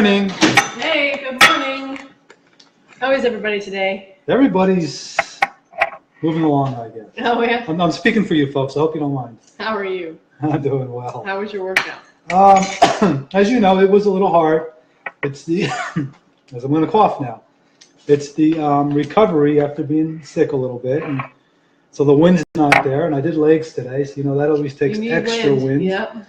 morning. Hey, good morning. How is everybody today? Everybody's moving along, I guess. Oh, yeah? I'm speaking for you folks. I hope you don't mind. How are you? I'm doing well. How was your workout? As you know, it was a little hard. It's the, as I'm going to cough now, it's the recovery after being sick a little bit. And so the wind's not there, and I did legs today, so that always takes extra wind. Yep.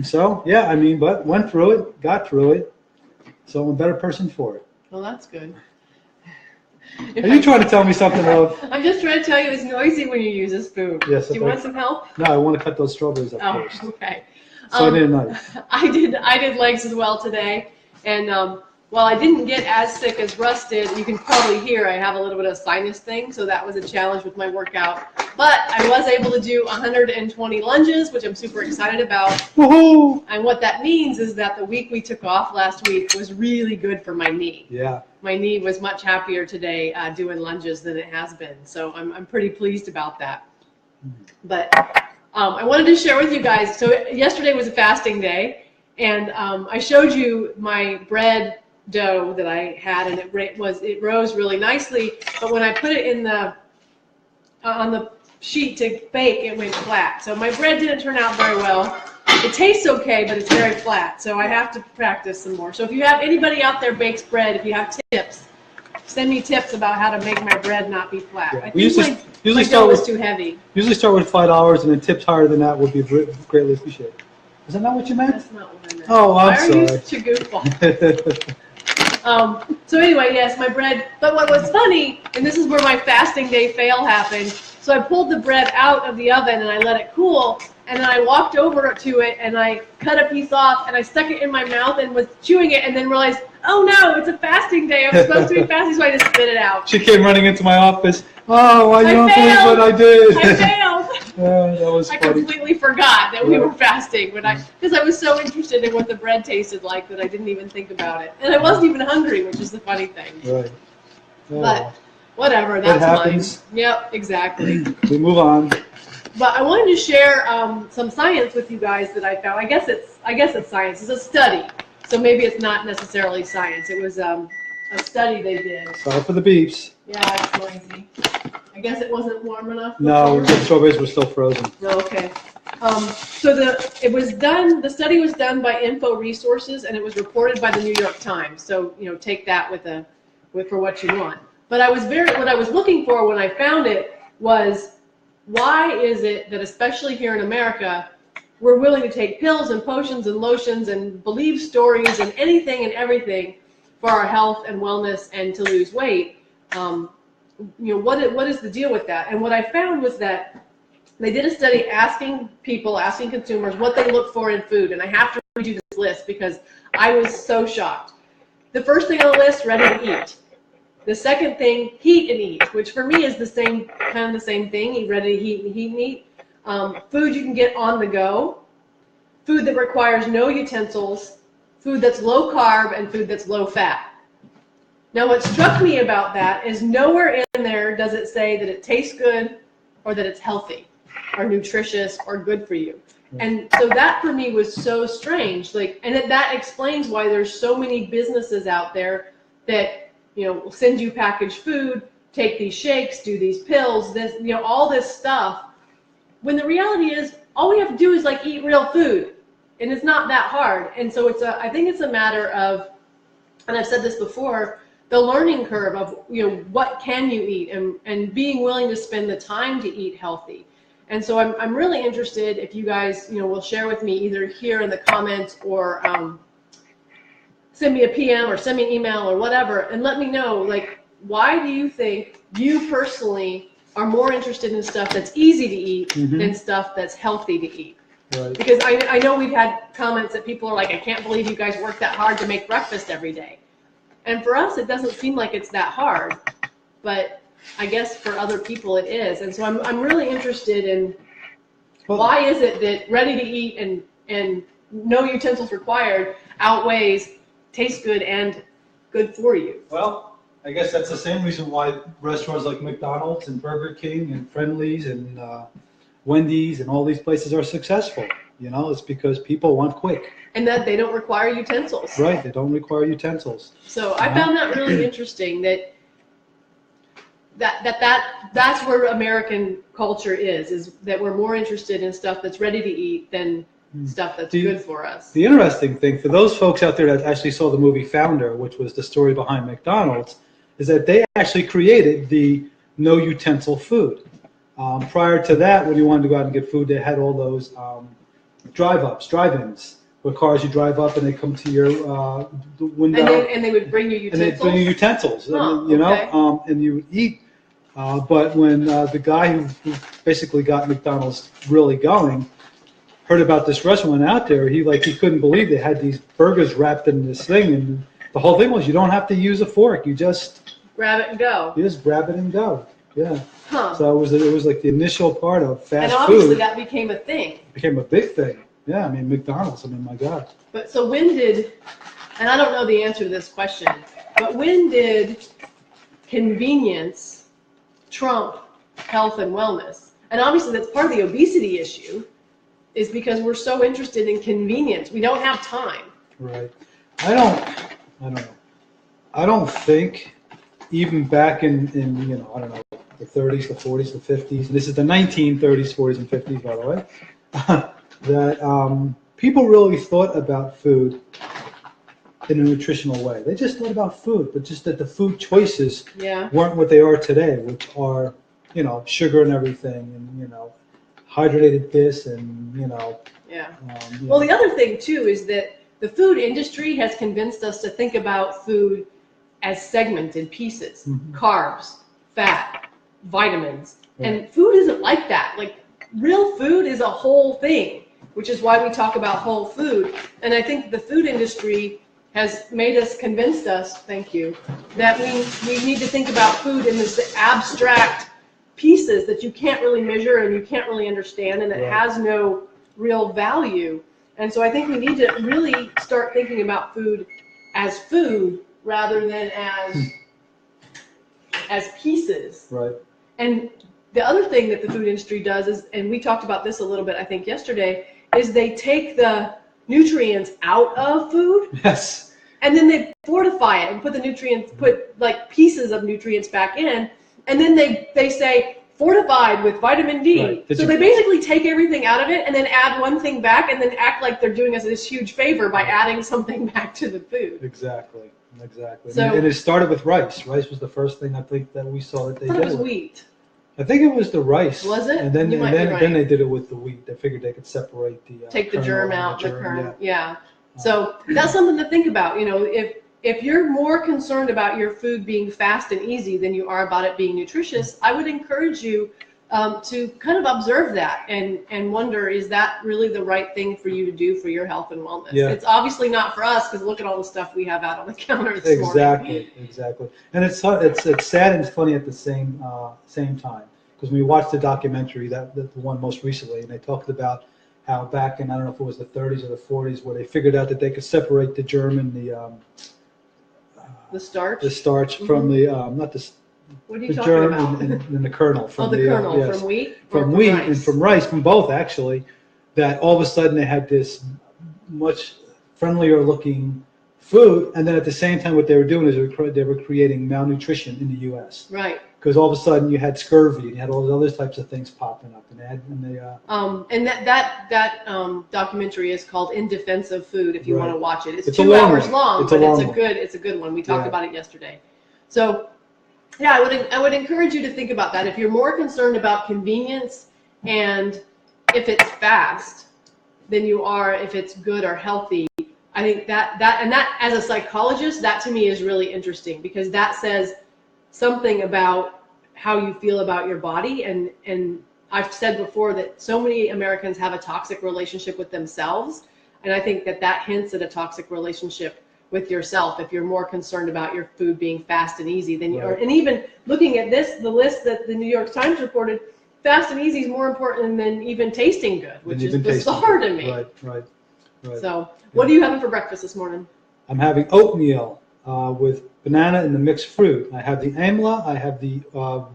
So, yeah, but went through it, got through it, so I'm a better person for it. Well, that's good. Are you trying to tell me something of? I'm just trying to tell you it's noisy when you use this food. Yes. Do you want some help? No, I want to cut those strawberries up first. Oh, okay. So I need a knife. I did legs as well today, and while I didn't get as sick as Russ did, you can probably hear I have a little bit of sinus thing, so that was a challenge with my workout. But I was able to do 120 lunges, which I'm super excited about. Woohoo! And what that means is that the week we took off last week was really good for my knee. Yeah. My knee was much happier today doing lunges than it has been, so I'm pretty pleased about that. But I wanted to share with you guys, so yesterday was a fasting day, and I showed you my bread dough that I had, and it rose really nicely, but when I put it in on the sheet to bake, it went flat. So my bread didn't turn out very well. It tastes okay, but it's very flat, so I have to practice some more. So if you have anybody out there bakes bread, if you have tips, send me tips about how to make my bread not be flat. Yeah. I think my dough is too heavy. Usually start with $5, and then tips higher than that would be greatly appreciated. Is that not what you meant? That's not what I meant. Oh, I'm sorry. Why are you such a goofball? So anyway, yes, my bread, but what was funny, and this is where my fasting day fail happened, so I pulled the bread out of the oven and I let it cool, and then I walked over to it and I cut a piece off and I stuck it in my mouth and was chewing it and then realized, oh no, it's a fasting day, I'm supposed to be fasting, so I just spit it out. She came running into my office. Oh, I don't believe what I did. I failed. That was funny. I completely forgot that we were fasting because I was so interested in what the bread tasted like that I didn't even think about it. And I wasn't even hungry, which is the funny thing. Right. Oh. But whatever, that's mine. Yep, exactly. We move on. But I wanted to share some science with you guys that I found. I guess it's science. It's a study, so maybe it's not necessarily science. It was a study they did. Sorry for the beeps. Yeah, it's noisy. I guess it wasn't warm enough. No, the strawberries were still frozen. Okay. So the study was done by Info Resources, and it was reported by the New York Times. So take that for what you want. But what I was looking for when I found it was, why is it that especially here in America, we're willing to take pills and potions and lotions and believe stories and anything and everything for our health and wellness and to lose weight? What is the deal with that? And what I found was that they did a study asking consumers what they look for in food. And I have to read you this list because I was so shocked. The first thing on the list, ready to eat. The second thing, heat and eat, which for me is kind of the same thing. Eat ready to heat and eat. Food you can get on the go. Food that requires no utensils. Food that's low carb and food that's low fat. Now, what struck me about that is nowhere in there does it say that it tastes good or that it's healthy or nutritious or good for you. And so that for me was so strange. And that explains why there's so many businesses out there that will send you packaged food, take these shakes, do these pills, all this stuff. When the reality is, all we have to do is eat real food, and it's not that hard. And so I think it's a matter of, and I've said this before, the learning curve of what can you eat and being willing to spend the time to eat healthy. And so I'm really interested if you guys will share with me either here in the comments or send me a PM or send me an email or whatever, and let me know why do you think you personally are more interested in stuff that's easy to eat than stuff that's healthy to eat. Right. Because I know we've had comments that people are like, I can't believe you guys work that hard to make breakfast every day. And for us, it doesn't seem like it's that hard, but I guess for other people it is. And so I'm really interested in why is it that ready to eat and no utensils required outweighs taste good and good for you. Well, I guess that's the same reason why restaurants like McDonald's and Burger King and Friendly's and Wendy's and all these places are successful. You know, it's because people want quick. And that they don't require utensils. Right, they don't require utensils. So I found that really interesting that's where American culture is that we're more interested in stuff that's ready to eat than stuff that's good for us. The interesting thing, for those folks out there that actually saw the movie Founder, which was the story behind McDonald's, is that they actually created the no utensil food. Prior to that, when you wanted to go out and get food, they had all those drive-ins, where cars you drive up and they come to your window. And they would bring you utensils? And they'd bring you utensils, you know, and you would eat. But when the guy who basically got McDonald's really going heard about this restaurant out there, he couldn't believe they had these burgers wrapped in this thing, and the whole thing was you don't have to use a fork, you just grab it and go. You just grab it and go. Yeah. Huh. So it was like the initial part of fast food. And obviously that became a thing. It became a big thing. Yeah, I mean McDonald's. I mean, my God. But so when did, and I don't know the answer to this question, but when did convenience trump health and wellness? And obviously that's part of the obesity issue, is because we're so interested in convenience. We don't have time. Right. I don't know. I don't think even back in you know, I don't know, the 30s, the 40s, the 50s. This is the 1930s, 40s, and 50s, by the way. That people really thought about food in a nutritional way. They just thought about food, but just that the food choices weren't what they are today, which are, you know, sugar and everything, and, you know, hydrated this, and, you know. Yeah. Well, the other thing, too, is that the food industry has convinced us to think about food as segmented pieces, carbs, fat, vitamins, and food isn't like that. Like, real food is a whole thing, which is why we talk about whole food. And I think the food industry has made us, convinced us, thank you, that we need to think about food in this abstract pieces that you can't really measure and you can't really understand, and it has no real value. And so I think we need to really start thinking about food rather than as pieces. Right. And the other thing that the food industry does is, and we talked about this a little bit, I think, yesterday, is they take the nutrients out of food. Yes. And then they fortify it and put the nutrients, put like pieces of nutrients back in. And then they say fortified with vitamin D. Right. So they basically take everything out of it and then add one thing back and then act like they're doing us this huge favor by adding something back to the food. Exactly. Exactly. So, and it started with rice. Rice was the first thing I think that we saw that they did. It was wheat. I think it was the rice. Was it? And then they did it with the wheat. They figured they could separate the take the germ out, the kernel. Yeah. So that's something to think about. You know, if you're more concerned about your food being fast and easy than you are about it being nutritious, I would encourage you to kind of observe that and wonder, is that really the right thing for you to do for your health and wellness? Yeah. It's obviously not for us, because look at all the stuff we have out on the counter this morning. Exactly. And it's sad and funny at the same time, because we watched the documentary, the one most recently, and they talked about how back in, I don't know if it was the 30s or the 40s, where they figured out that they could separate the germ and the starch? The starch from the, not the, what are you the talking germ about? and the kernel. From the kernel, yes. From wheat? From wheat rice? And from rice, from both actually, that all of a sudden they had this much friendlier looking food, and then at the same time what they were doing is they were creating malnutrition in the U.S. Right. Because all of a sudden you had scurvy and you had all those other types of things popping up, and that documentary is called In Defense of Food. If you want to watch it, it's 2 hours long, but it's a good one. We talked about it yesterday. So, yeah, I would encourage you to think about that. If you're more concerned about convenience and if it's fast than you are if it's good or healthy, I think that as a psychologist, that to me is really interesting, because that says something about how you feel about your body. And I've said before that so many Americans have a toxic relationship with themselves, and I think that hints at a toxic relationship with yourself if you're more concerned about your food being fast and easy than you are. And even looking at the list that the New York Times reported, fast and easy is more important than even tasting good, which is bizarre to me. Right. So, what are you having for breakfast this morning? I'm having oatmeal with banana and the mixed fruit. I have the amla, I have the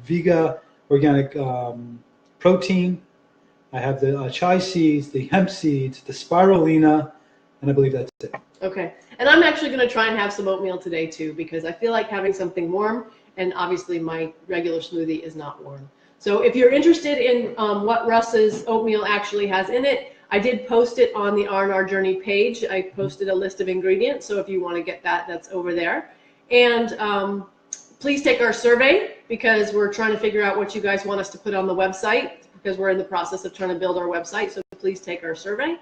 Vega organic protein, I have the chai seeds, the hemp seeds, the spirulina, and I believe that's it. Okay. And I'm actually going to try and have some oatmeal today too, because I feel like having something warm, and obviously my regular smoothie is not warm. So if you're interested in what Russ's oatmeal actually has in it, I did post it on the R&R Journey page. I posted a list of ingredients, so if you want to get that, that's over there. And please take our survey, because we're trying to figure out what you guys want us to put on the website, because we're in the process of trying to build our website, so please take our survey.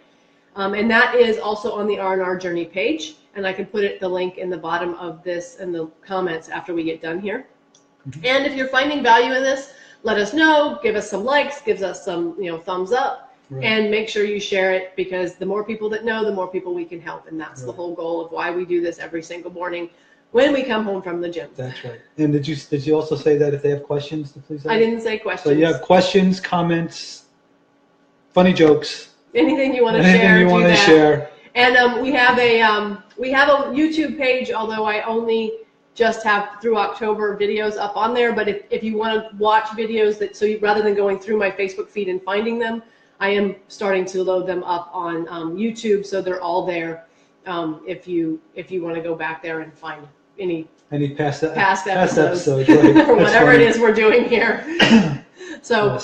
And that is also on the R&R Journey page, and I can put the link in the bottom of this in the comments after we get done here. And if you're finding value in this, let us know, give us some likes, give us some thumbs up, and make sure you share it, because the more people that know, the more people we can help, and that's the whole goal of why we do this every single morning when we come home from the gym. That's right. And did you also say that if they have questions, to please ask? I didn't say questions. So you have questions, comments, funny jokes. Anything you want to Anything share, you want to share. And we have a YouTube page, although I only just have through October videos up on there. But if you want to watch videos rather than going through my Facebook feed and finding them, I am starting to load them up on YouTube, so they're all there. If you want to go back there and find any past episodes right. or whatever it is we're doing here. So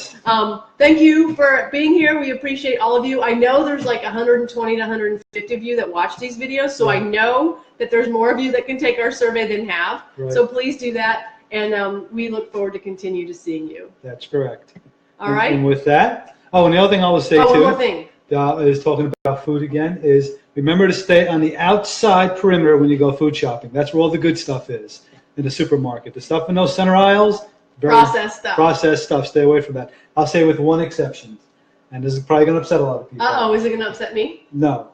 thank you for being here. We appreciate all of you. I know there's like 120 to 150 of you that watch these videos, so I know that there's more of you that can take our survey than have. Right. So please do that, and we look forward to continue to seeing you. That's correct. All right. And with that, and the other thing I will say too, one more thing. Is talking about food again, is remember to stay on the outside perimeter when you go food shopping. That's where all the good stuff is in the supermarket. The stuff in those center aisles, processed stuff. Stay away from that. I'll say with one exception, and this is probably going to upset a lot of people. Is it going to upset me? No.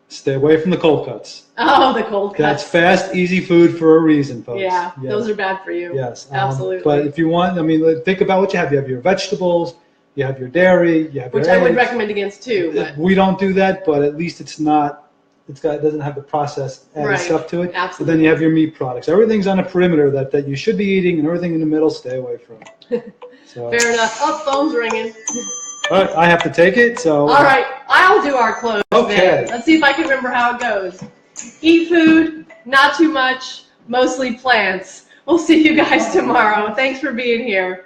Stay away from the cold cuts. Oh, the cold cuts. That's fast, easy food for a reason, folks. Yeah, those are bad for you. Yes. Absolutely. But if you want, think about what you have. You have your vegetables, you have your dairy, you have your eggs. I would recommend against too. But we don't do that, but at least it doesn't have the processed added stuff to it. Absolutely. But then you have your meat products. Everything's on a perimeter that you should be eating, and everything in the middle, stay away from. So. Fair enough. Oh, phone's ringing. All right, I have to take it, so. All right, I'll do our close. Okay. Then. Let's see if I can remember how it goes. Eat food, not too much, mostly plants. We'll see you guys tomorrow. Thanks for being here.